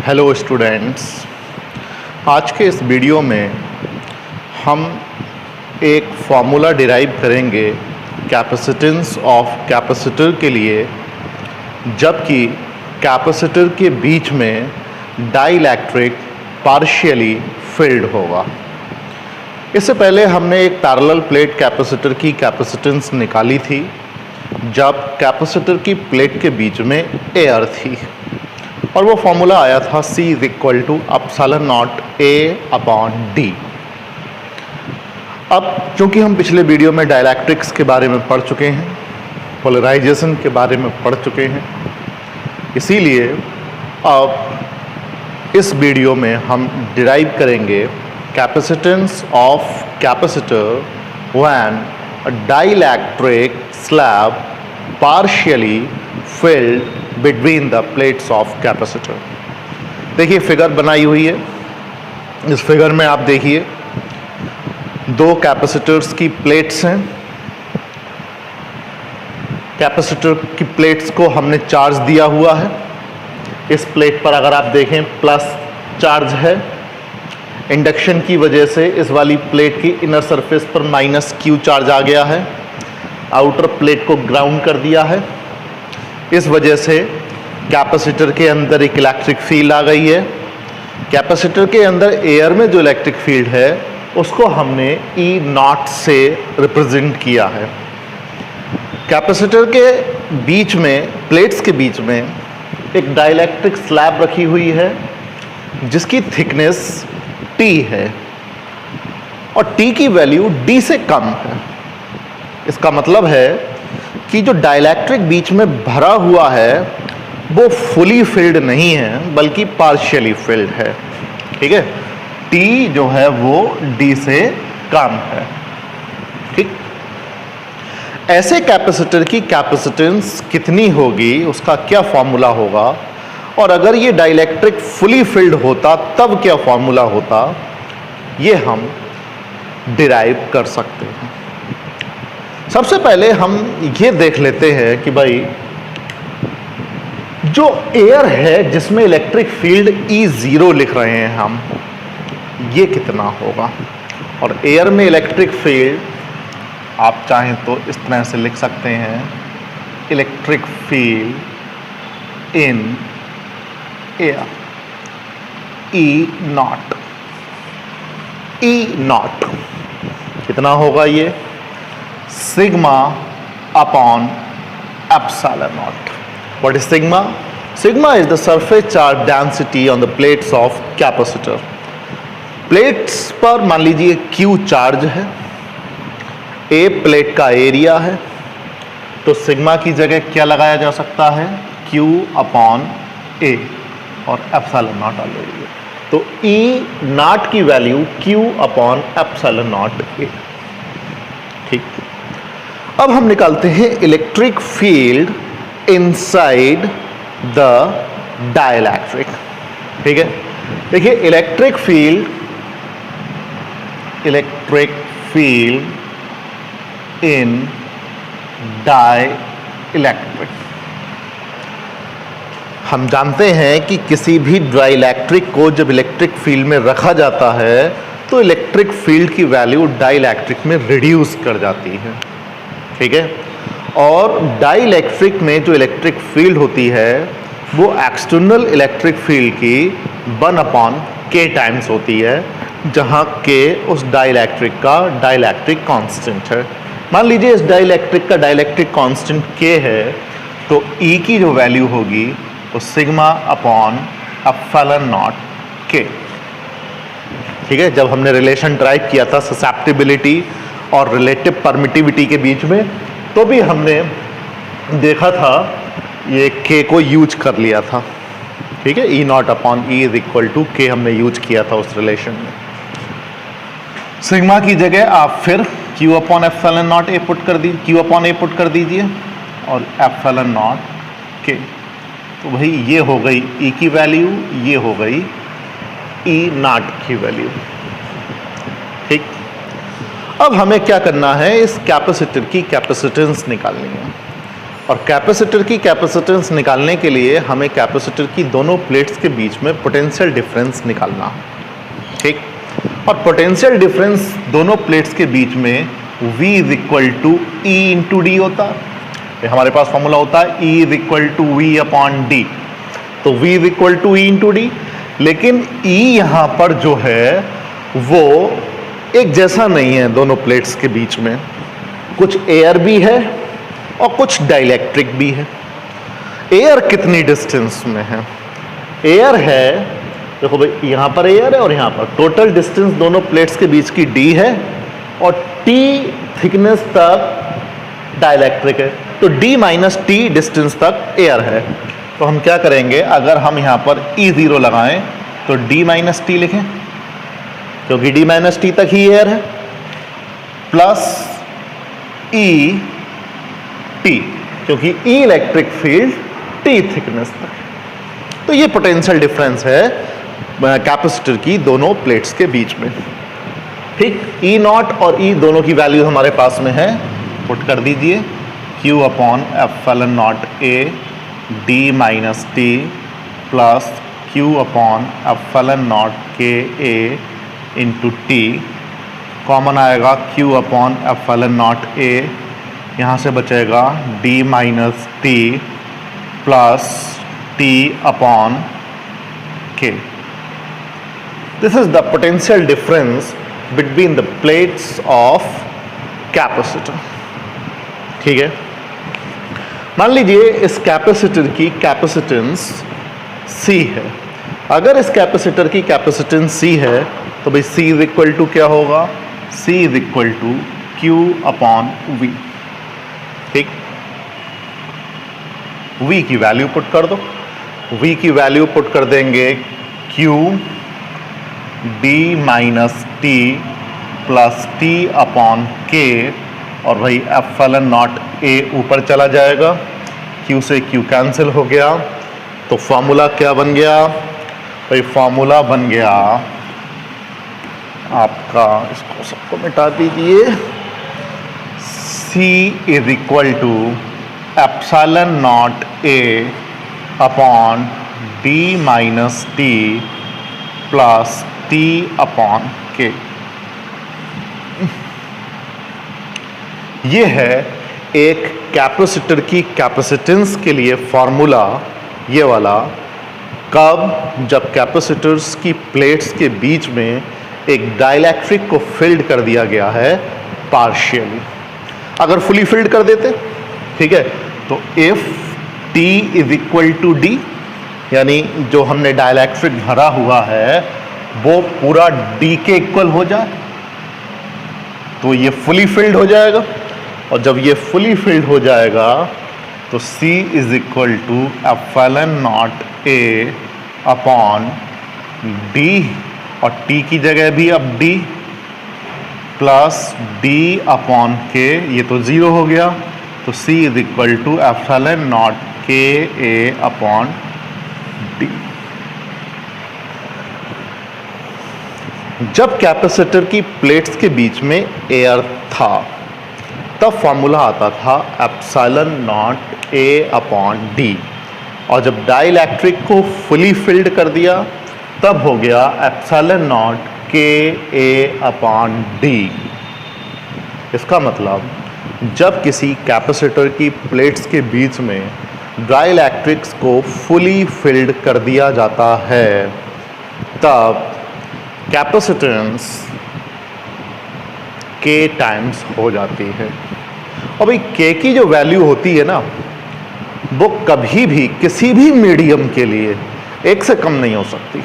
Hello students, आज के इस वीडियो में हम एक फॉर्मूला डिराइव करेंगे कैपेसिटेंस ऑफ कैपेसिटर के लिए, जबकि कैपेसिटर के बीच में डाइइलेक्ट्रिक पार्शियली फिल्ड होगा। इससे पहले हमने एक पैरेलल प्लेट कैपेसिटर की कैपेसिटेंस निकाली थी जब कैपेसिटर की प्लेट के बीच में एयर थी, और वो फॉर्मूला आया था C = ε0A/d। अब चूंकि हम पिछले वीडियो में डाइइलेक्ट्रिक्स के बारे में पढ़ चुके हैं, पोलराइजेशन के बारे में पढ़ चुके हैं, इसीलिए अब इस वीडियो में हम डिराइव करेंगे capacitance of capacitor when a dielectric slab partially field between the plates of capacitor. देखिए फिगर बनाई हुई है। इस फिगर में आप देखिए दो कैपेसिटर्स की प्लेट्स हैं। कैपेसिटर की प्लेट्स को हमने चार्ज दिया हुआ है। इस प्लेट पर अगर आप देखें प्लस चार्ज है। इंडक्शन की वजह से इस वाली प्लेट की इनर सरफेस पर -Q चार्ज आ गया है। आउटर प्लेट को ग्राउंड कर दिया है। इस वजह से कैपेसिटर के अंदर एक इलेक्ट्रिक फील्ड आ गई है। कैपेसिटर के अंदर एयर में जो इलेक्ट्रिक फील्ड है उसको हमने E0 से रिप्रेजेंट किया है। कैपेसिटर के बीच में, प्लेट्स के बीच में एक डाइइलेक्ट्रिक स्लैब रखी हुई है जिसकी थिकनेस T है और T की वैल्यू D से कम है। इसका मतलब है कि जो डाइइलेक्ट्रिक बीच में भरा हुआ है वो फुली फिल्ड नहीं है बल्कि पार्शियली फिल्ड है। ठीक है, T जो है वो D से कम है। ठीक, ऐसे कैपेसिटर की कैपेसिटेंस कितनी होगी, उसका क्या फॉर्मूला होगा, और अगर ये डाइइलेक्ट्रिक फुली फिल्ड होता तब क्या फॉर्मूला होता, ये हम डिराइव कर सकते हैं। सबसे पहले हम ये देख लेते हैं कि भाई जो एयर है जिसमें इलेक्ट्रिक फील्ड E0 लिख रहे हैं हम, ये कितना होगा। और एयर में इलेक्ट्रिक फील्ड आप चाहें तो इस तरह से लिख सकते हैं, electric field in air E0 कितना होगा, ये σ/ε0। What is sigma? Sigma is the surface charge density on the plates of capacitor. Plates पर मान लीजिए Q चार्ज है, A प्लेट का एरिया है, तो सिग्मा की जगह क्या लगाया जा सकता है, Q/A और ε0 डालिए, तो E0 की वैल्यू Q/ε0A। ठीक, अब हम निकालते हैं electric field inside the dielectric. ठीक है, देखिए इलेक्ट्रिक फील्ड इन डाइइलेक्ट्रिक। हम जानते हैं कि किसी भी डाइइलेक्ट्रिक को जब इलेक्ट्रिक फील्ड में रखा जाता है तो इलेक्ट्रिक फील्ड की वैल्यू डाइइलेक्ट्रिक में रिड्यूस कर जाती है। ठीक है, और डाइइलेक्ट्रिक में जो इलेक्ट्रिक फील्ड होती है वो एक्सटर्नल इलेक्ट्रिक फील्ड की 1/k टाइम्स होती है, जहाँ K उस डाइइलेक्ट्रिक का डाइइलेक्ट्रिक कांस्टेंट है। मान लीजिए इस डाइइलेक्ट्रिक का डाइइलेक्ट्रिक कांस्टेंट K है, तो E की जो वैल्यू होगी वो σ/ε0K। ठीक है, जब हमने रिलेशन ड्राइव किया था ससेप्टिबिलिटी और रिलेटिव परमिटिविटी के बीच में, तो भी हमने देखा था ये K को यूज कर लिया था। ठीक है, E0/E = K हमने यूज किया था उस रिलेशन में। सिग्मा की जगह आप फिर Q/ε0A पुट कर दीजिए और ε0K। तो भाई ये हो गई E की वैल्यू, ये हो गई E0 की वैल्यू। ठीक, अब हमें क्या करना है, इस कैपेसिटर की कैपेसिटेंस निकालनी है। और कैपेसिटर की कैपेसिटेंस निकालने के लिए हमें कैपेसिटर की दोनों प्लेट्स के बीच में पोटेंशियल डिफरेंस निकालना है, ठीक। और पोटेंशियल डिफरेंस दोनों प्लेट्स के बीच में V is equal to E into D होता है। हमारे पास फॉर्मूला होता है E is equal to V upon D, तो V is equal to E into D. लेकिन E यहाँ पर जो है वो एक जैसा नहीं है दोनों प्लेट्स के बीच में, कुछ एयर भी है और कुछ डाइलेक्ट्रिक भी है। एयर कितनी डिस्टेंस में है? एयर है, देखो भाई यहाँ पर एयर है और यहाँ पर टोटल डिस्टेंस दोनों प्लेट्स के बीच की d है और t थिकनेस तक डाइलेक्ट्रिक है, तो d माइनस टी डिस्टेंस तक एयर है। तो हम क्या करेंगे, अगर हम यहाँ पर E0 लगाएं तो d माइनस टी लिखें, क्योंकि d माइनस टी तक ही एयर है, प्लस E टी, क्योंकि E electric field T thickness तक। तो ये पोटेंशियल डिफरेंस है कैपेसिटर की दोनों प्लेट्स के बीच में, ठीक। E नॉट और E दोनों की वैल्यू हमारे पास में है, पुट कर दीजिए Q upon epsilon not A D minus T plus Q upon epsilon not के A इंटू टी, कॉमन आएगा Q upon epsilon not A, यहाँ से बचेगा D minus T plus T upon K। This is the potential difference between the plates of capacitor, ठीक है। मान लीजिए इस कैपेसिटर की कैपेसिटेंस C है। अगर इस कैपेसिटर की कैपेसिटेंस C है तो भाई C इज इक्वल टू क्या होगा, C is equal to Q upon V, ठीक। V की वैल्यू पुट कर दो, V की वैल्यू पुट कर देंगे Q D minus T plus T upon K, और भाई एप्सिलॉन नॉट A ऊपर चला जाएगा, Q से Q कैंसिल हो गया, तो फॉर्मूला क्या बन गया भाई, फॉर्मूला बन गया आपका, इसको सबको मिटा दीजिए, C is equal to epsilon not A upon D minus T plus T upon K। ये है एक कैपेसिटर की कैपेसिटेंस के लिए फॉर्मूला, ये वाला, कब, जब कैपेसिटर्स की प्लेट्स के बीच में एक डाइलेक्ट्रिक को फिल्ड कर दिया गया है पार्शियली। अगर फुली फिल्ड कर देते, ठीक है, तो if T is equal to D, यानी जो हमने डाइलेक्ट्रिक भरा हुआ है वो पूरा D के इक्वल हो जाए तो ये फुली फिल्ड हो जाएगा, और जब ये फुली फिल्ड हो जाएगा तो C is equal to epsilon not A upon D, और T की जगह भी अब D plus D upon K, ये तो 0 हो गया, तो C is equal to epsilon not K A upon D। जब कैपेसिटर की प्लेट्स के बीच में एयर था तब फॉर्मूला आता था epsilon not A upon D, और जब डाइलेक्ट्रिक को फुली फिल्ड कर दिया तब हो गया epsilon not K A upon D। इसका मतलब जब किसी कैपेसिटर की प्लेट्स के बीच में डाइलेक्ट्रिक्स को फुली फिल्ड कर दिया जाता है तब कैपेसिटेंस K टाइम्स हो जाती है। और भाई K की जो वैल्यू होती है ना, वो कभी भी किसी भी मीडियम के लिए 1 से कम नहीं हो सकती,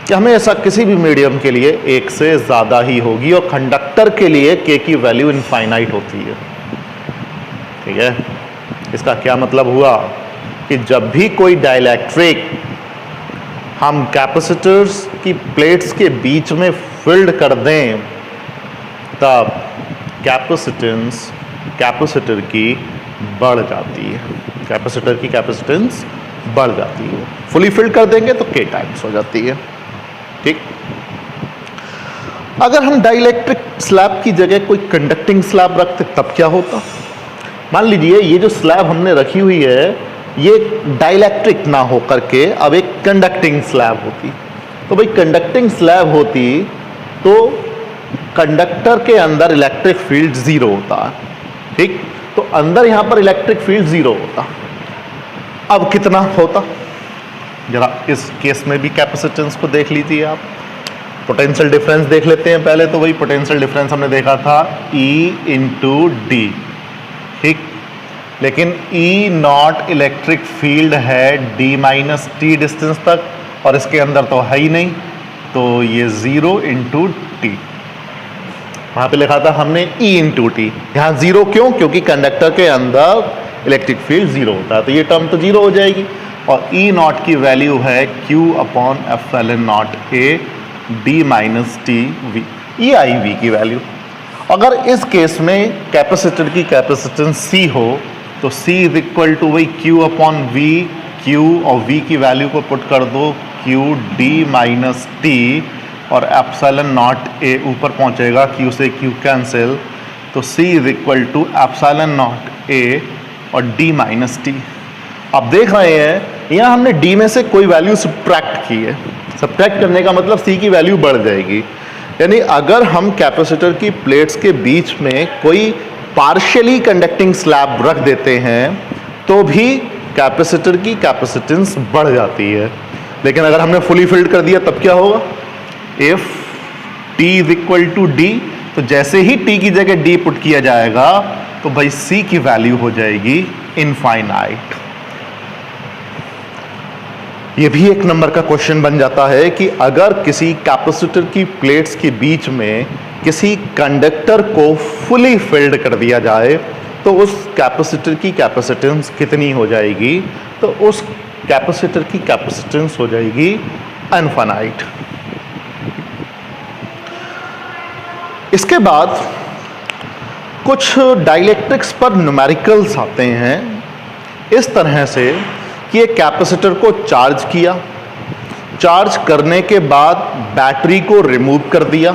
कि हमेशा किसी भी मीडियम के लिए 1 से ज़्यादा ही होगी, और कंडक्टर के लिए K की वैल्यू इनफाइनाइट होती है, ठीक है। इसका क्या मतलब हुआ कि जब भी कोई डाइलेक्ट्रिक हम कैपेसिटर्स की प्लेट्स के बीच में फिल्ड कर दें तब कैपेसिटेंस कैपेसिटर की बढ़ जाती है, कैपेसिटर की कैपेसिटेंस बढ़ जाती है। फुली फिल्ड कर देंगे तो K टाइम्स हो जाती है, ठीक। अगर हम डाइलेक्ट्रिक स्लैब की जगह कोई कंडक्टिंग स्लैब रखते तब क्या होता? मान लीजिए ये जो स्लैब हमने रखी हुई है ये डाइलेक्ट्रिक ना हो करके अब एक कंडक्टिंग स्लैब होती, तो भाई कंडक्टिंग स्लैब होती तो कंडक्टर के अंदर इलेक्ट्रिक फील्ड जीरो होता है, ठीक। तो अंदर यहां पर इलेक्ट्रिक फील्ड जीरो होता, अब कितना होता, जरा इस केस में भी कैपेसिटेंस को देख लीजिए आप। पोटेंशियल डिफरेंस देख लेते हैं पहले, तो वही पोटेंशियल डिफरेंस हमने देखा था E इंटू डी, ठीक। लेकिन E नॉट इलेक्ट्रिक फील्ड है D माइनस टी डिस्टेंस तक, और इसके अंदर तो है ही नहीं, तो ये 0 इंटू टी। वहां पे लिखा था हमने E इंटू टी, यहां 0 क्यों, क्योंकि कंडक्टर के अंदर इलेक्ट्रिक फील्ड 0 होता है, तो ये टर्म तो 0 हो जाएगी। और E नॉट की वैल्यू है Q upon epsilon not A D minus T V, ये आई वी की वैल्यू। अगर इस केस में कैपेसिटर की कैपेसिटेंस C हो तो C इज इक्वल टू वही Q अपॉन वी, Q और V की वैल्यू को पुट कर दो Q D माइनस टी, और एप्सिलॉन नॉट A ऊपर पहुंचेगा, Q से Q कैंसिल, तो C is equal to epsilon not A और D माइनस टी। आप देख रहे हैं यहाँ हमने D में से कोई वैल्यू सब्ट्रैक्ट की है, सब्ट्रैक्ट करने का मतलब C की वैल्यू बढ़ जाएगी। यानी अगर हम कैपेसिटर की प्लेट्स के बीच में कोई पार्शियली कंडक्टिंग स्लैब रख देते हैं तो भी कैपेसिटर की कैपेसिटेंस बढ़ जाती है, लेकिन अगर हमने फुली फिल्ड कर दिया तब क्या होगा, if T is equal to D, तो जैसे ही T की जगह D पुट किया जाएगा तो भाई C की वैल्यू हो जाएगी इनफाइनाइट। ये भी एक नंबर का क्वेश्चन बन जाता है कि अगर किसी कैपेसिटर की प्लेट्स के बीच में किसी कंडक्टर को फुली फिल्ड कर दिया जाए तो उस कैपेसिटर की कैपेसिटेंस कितनी हो जाएगी, तो उस कैपेसिटर की कैपेसिटेंस हो जाएगी इनफाइनाइट। इसके बाद कुछ डाइलेक्ट्रिक्स पर न्यूमेरिकल्स आते हैं इस तरह से कि एक कैपेसिटर को चार्ज किया, चार्ज करने के बाद बैटरी को रिमूव कर दिया,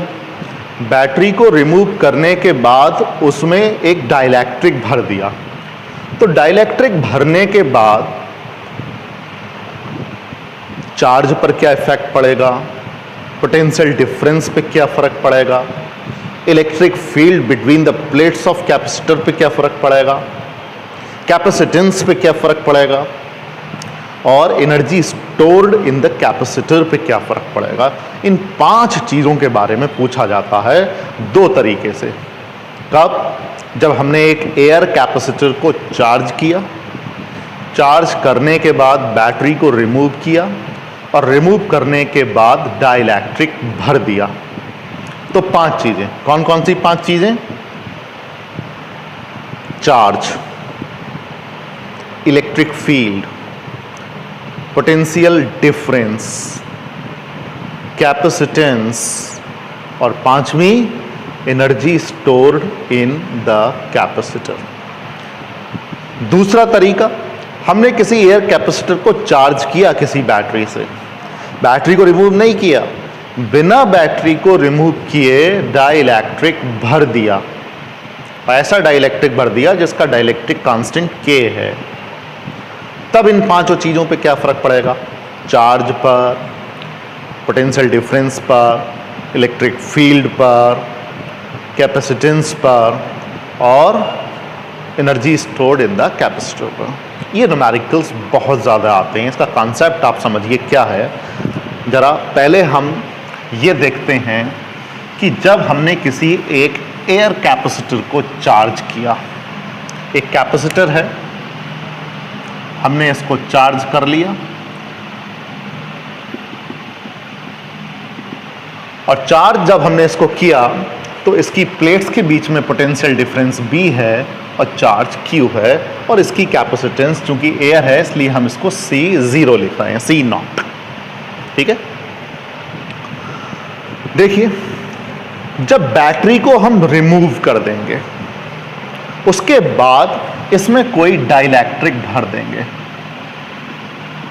बैटरी को रिमूव करने के बाद उसमें एक डाइलेक्ट्रिक भर दिया, तो डाइलेक्ट्रिक भरने के बाद चार्ज पर क्या इफेक्ट पड़ेगा, पोटेंशियल डिफरेंस पे क्या फर्क पड़ेगा, electric field between the plates of capacitor पे क्या फर्क पड़ेगा, कैपेसिटेंस पे क्या फर्क पड़ेगा, और energy stored in the capacitor पे क्या फर्क पड़ेगा। इन 5 चीज़ों के बारे में पूछा जाता है 2 तरीके से। कब, जब हमने एक एयर कैपेसिटर को चार्ज किया, चार्ज करने के बाद बैटरी को रिमूव किया, और रिमूव करने के बाद डाइलेक्ट्रिक भर दिया, तो 5 चीज़ें। कौन कौन सी 5 चीज़ें, charge, electric field, potential difference, capacitance, और 5वीं energy stored in the capacitor. दूसरा तरीका, हमने किसी एयर कैपेसिटर को चार्ज किया किसी बैटरी से, बैटरी को रिमूव नहीं किया, बिना बैटरी को रिमूव किए डाइलेक्ट्रिक भर दिया, ऐसा डाइलेक्ट्रिक भर दिया जिसका डाइलेक्ट्रिक कांस्टेंट K है, तब इन 5 चीज़ों पे क्या फर्क पड़ेगा, चार्ज पर, पोटेंशियल डिफरेंस पर, इलेक्ट्रिक फील्ड पर, कैपेसिटेंस पर, और energy stored in the capacitor पर। ये न्यूमेरिकल्स बहुत ज़्यादा आते हैं, इसका कॉन्सेप्ट आप समझिए क्या है। ज़रा पहले हम ये देखते हैं कि जब हमने किसी एक एयर कैपेसिटर को चार्ज किया, एक कैपेसिटर है, हमने इसको चार्ज कर लिया, और चार्ज जब हमने इसको किया तो इसकी प्लेट्स के बीच में पोटेंशियल डिफरेंस B है और चार्ज Q है, और इसकी कैपेसिटेंस चूंकि एयर है इसलिए हम इसको C0 लिख रहे हैं, C0, ठीक है। देखिए, जब बैटरी को हम रिमूव कर देंगे उसके बाद इसमें कोई डाइलेक्ट्रिक भर देंगे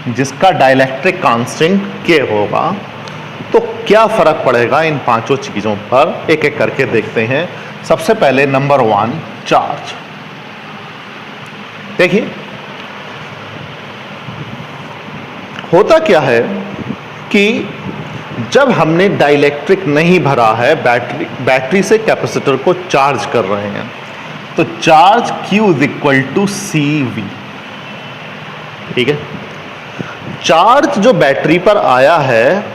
जिसका डाइलेक्ट्रिक कांस्टेंट K होगा, तो क्या फर्क पड़ेगा इन 5 चीजों पर, एक एक करके देखते हैं। सबसे पहले नंबर 1, चार्ज। देखिए होता क्या है कि जब हमने डाइलेक्ट्रिक नहीं भरा है, बैटरी से कैपेसिटर को चार्ज कर रहे हैं, तो charge Q is equal to CV। ठीक है, चार्ज जो बैटरी पर आया है,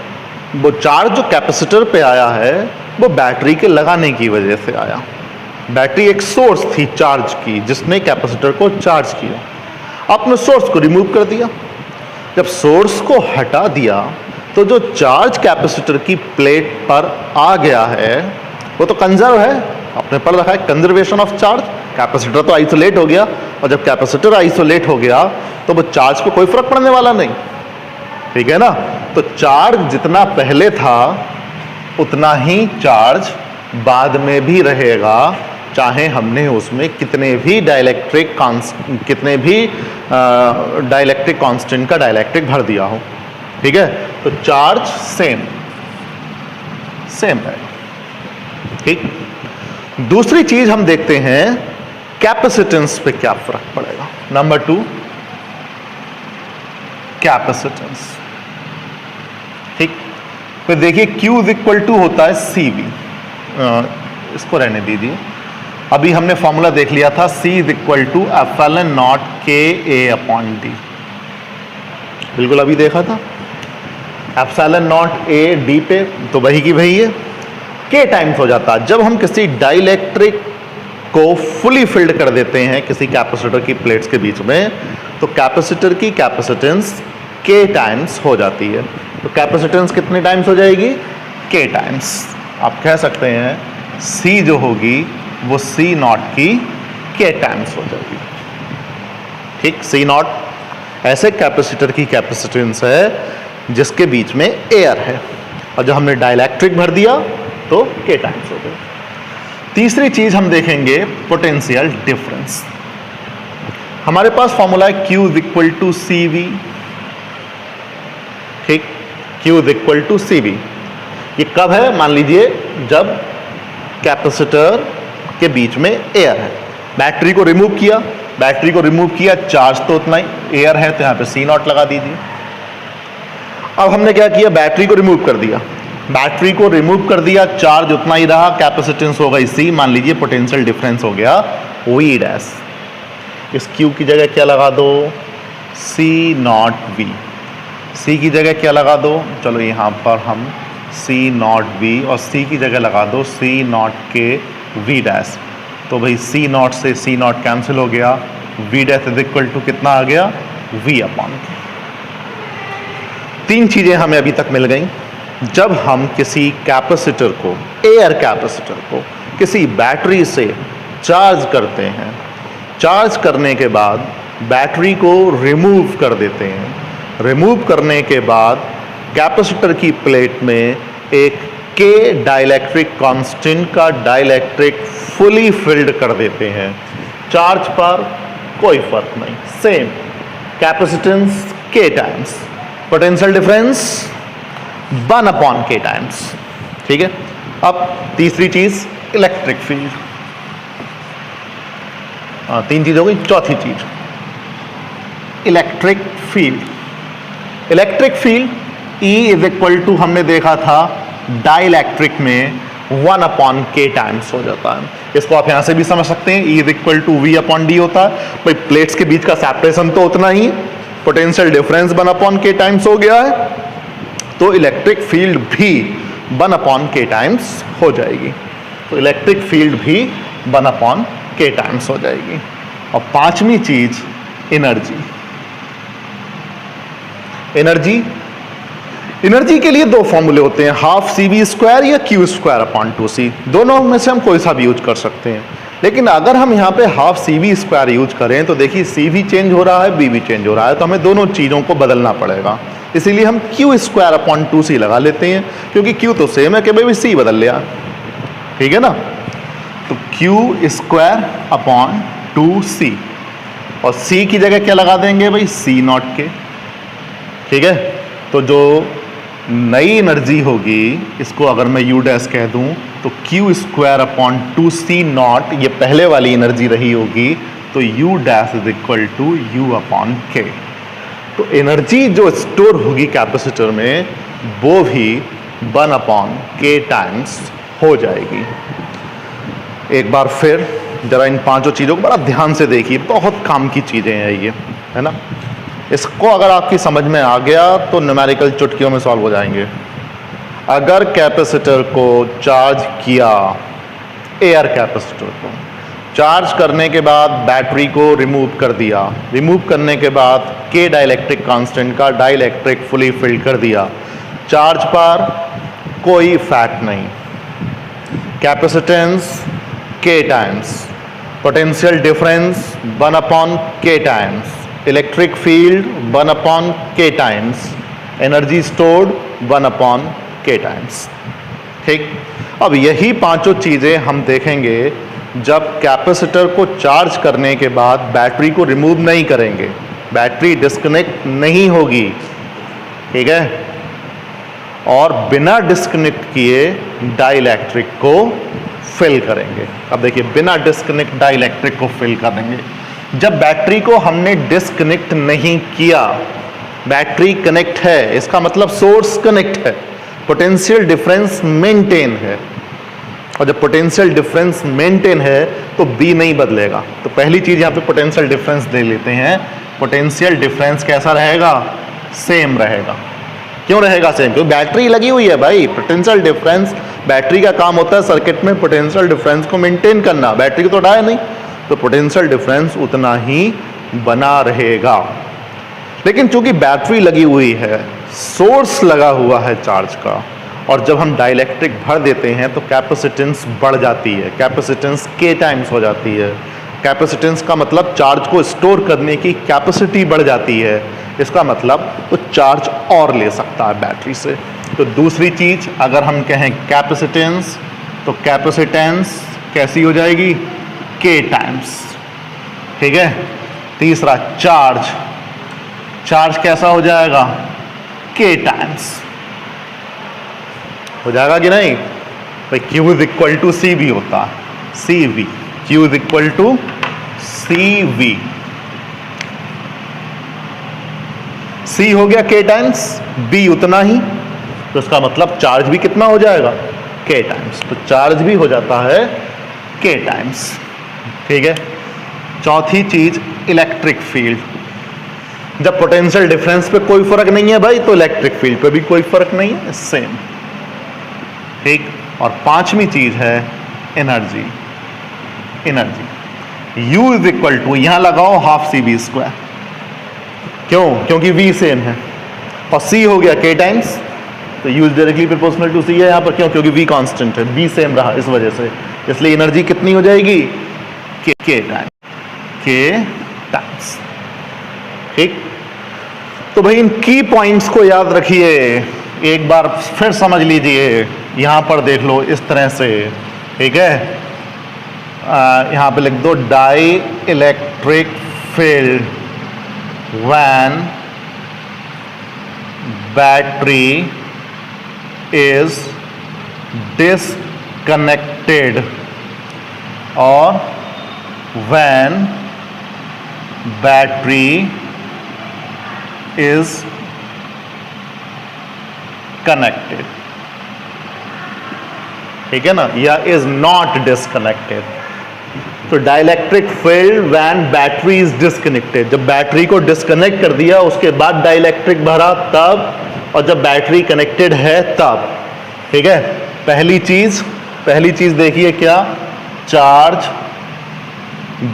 वो चार्ज जो कैपेसिटर पे आया है, वो बैटरी के लगाने की वजह से आया। बैटरी एक सोर्स थी चार्ज की, जिसने कैपेसिटर को चार्ज किया। आपने सोर्स को रिमूव कर दिया। जब सोर्स को हटा दिया तो जो चार्ज कैपेसिटर की प्लेट पर आ गया है वो तो कंजर्व है, आपने पढ़ रखा है कंजर्वेशन ऑफ चार्ज। कैपेसिटर तो आइसोलेट हो गया, और जब कैपेसिटर आइसोलेट हो गया तो वो चार्ज को कोई फर्क पड़ने वाला नहीं। ठीक है ना, तो चार्ज जितना पहले था उतना ही चार्ज बाद में भी रहेगा, चाहे हमने उसमें कितने भी डाइलेक्ट्रिक कांस्टेंट का डाइलेक्ट्रिक भर दिया हो। ठीक है, तो चार्ज सेम है। ठीक, दूसरी चीज हम देखते हैं कैपेसिटेंस पे क्या फर्क पड़ेगा। Number 2, capacitance. ठीक, तो देखिए Q इज इक्वल टू होता है CV। इसको रहने दीजिए, अभी हमने फॉर्मूला देख लिया था, C is equal to epsilon nought KA upon D। बिल्कुल अभी देखा था, एप्सिलॉन नॉट A D पे तो वही की वही है, K टाइम्स हो जाता है। जब हम किसी डाइलेक्ट्रिक को फुली फिल्ड कर देते हैं किसी कैपेसिटर की प्लेट्स के बीच में, तो कैपेसिटर की कैपेसिटेंस K टाइम्स हो जाती है। तो कैपेसिटेंस कितने टाइम्स हो जाएगी? K times. आप कह सकते हैं C जो होगी वो C नॉट की K टाइम्स हो जाएगी। ठीक, C नॉट ऐसे कैपेसिटर की कैपेसिटेंस है जिसके बीच में एयर है, और जब हमने डाइलेक्ट्रिक भर दिया तो K टाइम्स हो गई। तीसरी चीज हम देखेंगे पोटेंशियल डिफरेंस। हमारे पास फॉर्मूला है Q is equal to CV। ठीक, Q is equal to CV। ये कब है? मान लीजिए जब कैपेसिटर के बीच में एयर है। बैटरी को रिमूव किया, चार्ज तो उतना ही, एयर है तो यहां पे C नॉट लगा दीजिए। अब हमने क्या किया? बैटरी को रिमूव कर दिया, चार्ज उतना ही रहा, कैपेसिटेंस हो गई C। मान लीजिए पोटेंशियल डिफरेंस हो गया V डैश। इस Q की जगह क्या लगा दो? C nought V। C की जगह क्या लगा दो? चलो यहां पर हम C नॉट V, और C की जगह लगा दो C नॉट के V डैश। तो भाई C नॉट से C नॉट कैंसिल हो गया, V dash is equal to कितना आ गया? V अपॉन के। 3 चीजें हमें अभी तक मिल गई। जब हम किसी कैपेसिटर को, एयर कैपेसिटर को किसी बैटरी से चार्ज करते हैं, चार्ज करने के बाद बैटरी को रिमूव कर देते हैं, रिमूव करने के बाद कैपेसिटर की प्लेट में एक K डाइलेक्ट्रिक कांस्टेंट का डाइलेक्ट्रिक फुली फिल्ड कर देते हैं, चार्ज पर कोई फर्क नहीं, same capacitance K times, potential difference 1 upon K times. ठीक है, अब तीसरी चीज इलेक्ट्रिक फील्ड। 3 चीज हो गई, चौथी चीज electric field. Electric field E is equal to हमने देखा था डाइलेक्ट्रिक में 1 अपॉन K टाइम्स हो जाता है। इसको आप यहां से भी समझ सकते हैं, E is equal to V upon D होता है। भाई प्लेट्स के बीच का सेपरेशन तो उतना ही, potential difference 1 upon K times हो गया है, तो इलेक्ट्रिक फील्ड भी 1 अपॉन K टाइम्स हो जाएगी। तो इलेक्ट्रिक फील्ड भी 1 अपॉन K टाइम्स हो जाएगी। और 5वीं चीज एनर्जी। एनर्जी के लिए 2 फॉर्मूले होते हैं, हाफ CV स्क्वायर या Q स्क्वायर अपॉन 2C। दोनों में से हम कोई सा भी यूज कर सकते हैं, लेकिन अगर हम यहाँ पे हाफ CV स्क्वायर यूज करें तो देखिए C भी चेंज हो रहा है, B भी चेंज हो रहा है, तो हमें दोनों चीज़ों को बदलना पड़ेगा। इसीलिए हम Q स्क्वायर अपॉन 2C लगा लेते हैं, क्योंकि Q तो सेम है कि भाई C बदल लिया। ठीक है ना, तो Q स्क्वायर अपॉन 2C, और C की जगह क्या लगा देंगे भाई? C नॉट के। ठीक है, तो जो नई एनर्जी होगी, इसको अगर मैं U डैश कह दूं, तो Q square upon 2C not, ये पहले वाली एनर्जी रही होगी, तो U dash is equal to U upon K। तो एनर्जी जो स्टोर होगी कैपेसिटर में वो भी 1 अपॉन K टाइम्स हो जाएगी। एक बार फिर जरा इन पांचों चीज़ों को बड़ा ध्यान से देखिए, बहुत काम की चीज़ें हैं ये, है ना। इसको अगर आपकी समझ में आ गया तो न्यूमेरिकल चुटकियों में सॉल्व हो जाएंगे। अगर कैपेसिटर को चार्ज किया, एयर कैपेसिटर को चार्ज करने के बाद बैटरी को रिमूव कर दिया, रिमूव करने के बाद के डाइलेक्ट्रिक कांस्टेंट का डाइलेक्ट्रिक फुली फिल्ड कर दिया, चार्ज पर कोई इफेक्ट नहीं, capacitance K times, potential difference 1 upon K times, electric field 1 upon K times, energy stored 1 upon K times. ठीक, अब यही पांचों चीजें हम देखेंगे जब कैपेसिटर को चार्ज करने के बाद बैटरी को रिमूव नहीं करेंगे, बैटरी डिस्कनेक्ट नहीं होगी, ठीक है, और बिना डिस्कनेक्ट किए डाइलेक्ट्रिक को फिल करेंगे। अब देखिए, बिना डिस्कनेक्ट डाइलेक्ट्रिक को फिल करेंगे। जब बैटरी को हमने डिस्कनेक्ट नहीं किया, बैटरी कनेक्ट है, इसका मतलब सोर्स कनेक्ट है, पोटेंशियल डिफरेंस मेंटेन है, और जब पोटेंशियल डिफरेंस मेंटेन है तो बी नहीं बदलेगा। तो पहली चीज यहां पे पोटेंशियल डिफरेंस दे लेते हैं। पोटेंशियल डिफरेंस कैसा रहेगा? सेम रहेगा। क्यों रहेगा सेम? क्योंकि बैटरी लगी हुई है भाई। पोटेंशियल डिफरेंस, बैटरी का काम होता है सर्किट में पोटेंशियल डिफरेंस को मेंटेन करना, बैटरी को तो हटाया नहीं, तो पोटेंशियल डिफरेंस उतना ही बना रहेगा। लेकिन चूंकि बैटरी लगी हुई है, सोर्स लगा हुआ है चार्ज का, और जब हम डाइलेक्ट्रिक भर देते हैं तो कैपेसिटेंस बढ़ जाती है, कैपेसिटेंस K टाइम्स हो जाती है। कैपेसिटेंस का मतलब चार्ज को स्टोर करने की कैपेसिटी बढ़ जाती है, इसका मतलब तो चार्ज और ले सकता है बैटरी से। तो दूसरी चीज अगर हम कहें कैपेसिटेंस, तो कैपेसिटेंस कैसी हो जाएगी? K टाइम्स, ठीक है। तीसरा चार्ज, चार्ज कैसा हो जाएगा? K टाइम्स हो जाएगा कि नहीं भाई? Q is equal to C V होता है, C V, Q is equal to C V. C हो गया K टाइम्स, B उतना ही, तो इसका मतलब चार्ज भी कितना हो जाएगा? K times. तो चार्ज भी हो जाता है K टाइम्स, ठीक है। चौथी चीज इलेक्ट्रिक फील्ड। जब पोटेंशियल डिफरेंस पे कोई फर्क नहीं है भाई, तो इलेक्ट्रिक फील्ड पे भी कोई फर्क नहीं है, सेम, ठीक। और पांचवी चीज है energy. Energy U is equal to, यहां लगाओ हाफ सी बी स्क्वायर। क्यों? क्योंकि V सेम है, और C हो गया K टाइम्स, तो U is directly proportional to C है यहां पर। क्यों? क्योंकि V कांस्टेंट है, V सेम रहा इस वजह से, इसलिए एनर्जी कितनी हो जाएगी? K टाइम्स, ठीक। तो भाई इन की पॉइंट्स को याद रखिए, एक बार फिर समझ लीजिए। यहां पर देख लो इस तरह से, ठीक है। यहां पे लिख दो dielectric field when battery is disconnected और व्हेन बैटरी इज कनेक्टेड, ठीक है ना, या इज नॉट डिसकनेक्टेड। तो dielectric field when battery is disconnected, जब बैटरी को डिसकनेक्ट कर दिया उसके बाद डाइलेक्ट्रिक भरा तब, और जब बैटरी कनेक्टेड है तब, ठीक है। पहली चीज देखिए क्या? चार्ज।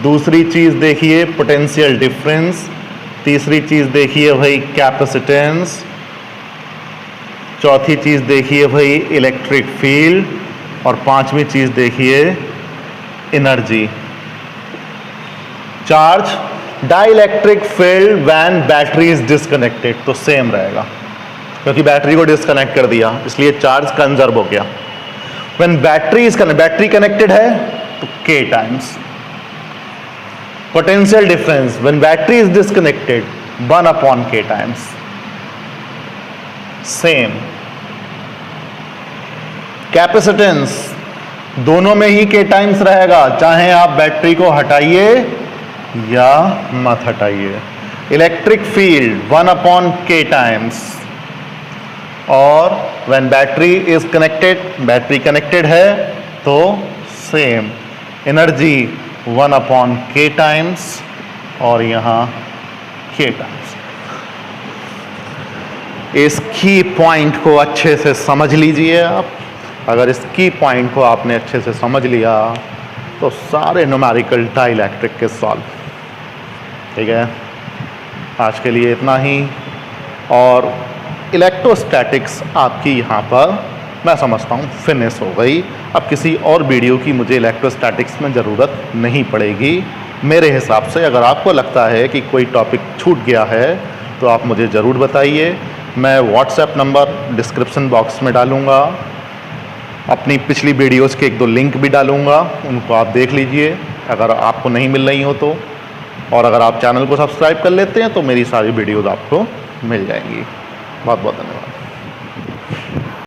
दूसरी चीज देखिए पोटेंशियल डिफरेंस। तीसरी चीज देखिए भाई कैपेसिटेंस। चौथी चीज देखिए भाई इलेक्ट्रिक फील्ड, और पांचवी चीज देखिए energy. Charge, dielectric field when battery is disconnected, तो सेम रहेगा क्योंकि बैटरी को डिसकनेक्ट कर दिया, इसलिए चार्ज कंजर्व हो गया। व्हेन बैटरी कनेक्टेड है तो K times. Potential difference when battery is disconnected 1 upon K times, same. Capacitance दोनों में ही K टाइम्स रहेगा, चाहे आप बैटरी को हटाइए या मत हटाइए। इलेक्ट्रिक फील्ड 1/k टाइम्स, और when battery is connected, battery connected है तो सेम एनर्जी 1/k टाइम्स और यहां k टाइम्स। इस की पॉइंट को अच्छे से समझ लीजिए आप। अगर इस की पॉइंट को आपने अच्छे से समझ लिया तो सारे न्यूमेरिकल डाइलेक्ट्रिक के सॉल्व। ठीक है, आज के लिए इतना ही। और इलेक्ट्रोस्टैटिक्स आपकी यहाँ पर मैं समझता हूँ फिनिश हो गई। अब किसी और वीडियो की मुझे इलेक्ट्रोस्टैटिक्स में ज़रूरत नहीं पड़ेगी मेरे हिसाब से। अगर आपको लगता है कि कोई टॉपिक छूट गया है तो आप मुझे ज़रूर बताइए। मैं व्हाट्सएप नंबर डिस्क्रिप्शन बॉक्स में डालूँगा, अपनी पिछली वीडियोज़ के 1-2 लिंक भी डालूँगा, उनको आप देख लीजिए अगर आपको नहीं मिल रही हो तो। और अगर आप चैनल को सब्सक्राइब कर लेते हैं तो मेरी सारी वीडियोज़ आपको मिल जाएंगी। बहुत बहुत धन्यवाद।